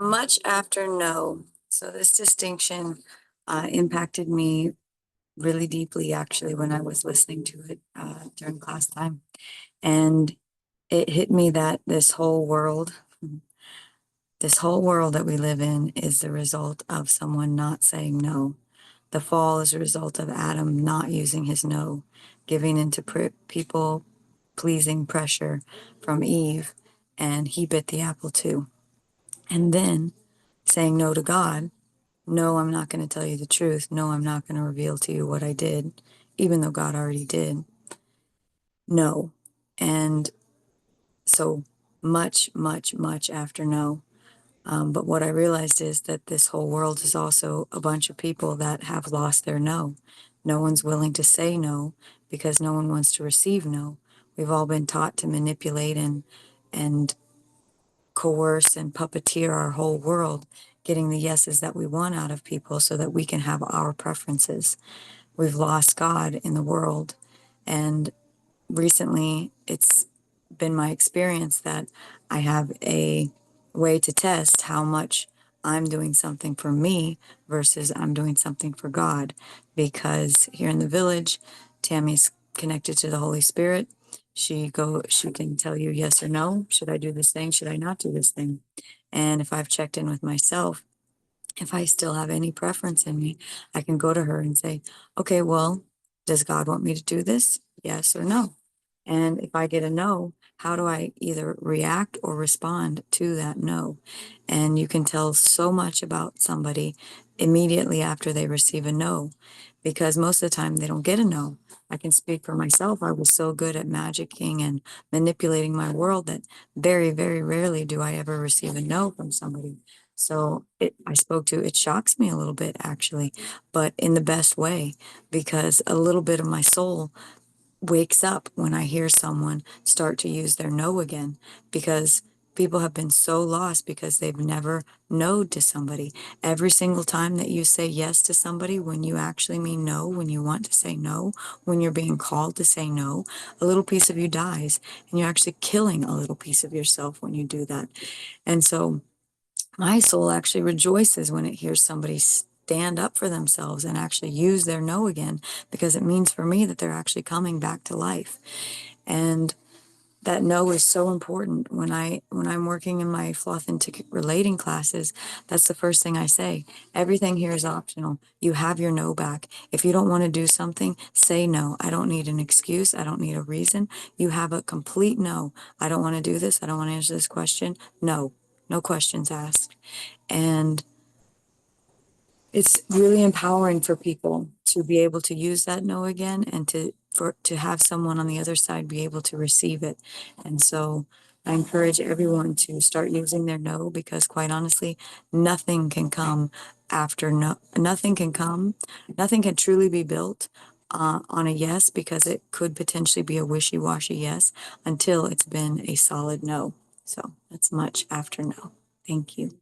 Much after no. So this distinction impacted me really deeply, actually, when I was listening to it during class time. And it hit me that this whole world that we live in is the result of someone not saying no. The fall is a result of Adam not using his no, giving into people pleasing pressure from Eve, and he bit the apple too. And then saying no to God. No, I'm not going to tell you the truth. No, I'm not going to reveal to you what I did, even though God already did. No. And so much, much, much after no. But what I realized is that this whole world is also a bunch of people that have lost their no. No one's willing to say no because no one wants to receive no. We've all been taught to manipulate and coerce and puppeteer our whole world, getting the yeses that we want out of people so that we can have our preferences. We've lost God in the world. And recently, it's been my experience that I have a way to test how much I'm doing something for me versus I'm doing something for God. Because here in the village, Tammy's connected to the Holy Spirit. She can tell you yes or no. Should I do this thing? Should I not do this thing? And if I've checked in with myself, if I still have any preference in me, I can go to her and say, okay, well, does God want me to do this? Yes or no? And if I get a no, how do I either react or respond to that no? And you can tell so much about somebody immediately after they receive a no, because most of the time they don't get a no. I can speak for myself. I was so good at magicking and manipulating my world that very, very rarely do I ever receive a no from somebody. So I spoke to, it shocks me a little bit actually, but in the best way, because a little bit of my soul wakes up when I hear someone start to use their no again, because people have been so lost because they've never no to somebody. Every single time that you say yes to somebody, when you actually mean no, when you want to say no, when you're being called to say no, a little piece of you dies, and you're actually killing a little piece of yourself when you do that. And so my soul actually rejoices when it hears somebody stand up for themselves and actually use their no again, because it means for me that they're actually coming back to life. And that no is so important. When I'm working in my authentic relating classes, that's the first thing I say. Everything here is optional. You have your no back. If you don't want to do something, say no. I don't need an excuse. I don't need a reason. You have a complete no. I don't want to do this. I don't want to answer this question. No. No questions asked. And it's really empowering for people to be able to use that no again, and to have someone on the other side be able to receive it. And so I encourage everyone to start using their no, because quite honestly, nothing can come after no. Nothing can truly be built on a yes, because it could potentially be a wishy-washy yes until it's been a solid no. So that's much after no. Thank you.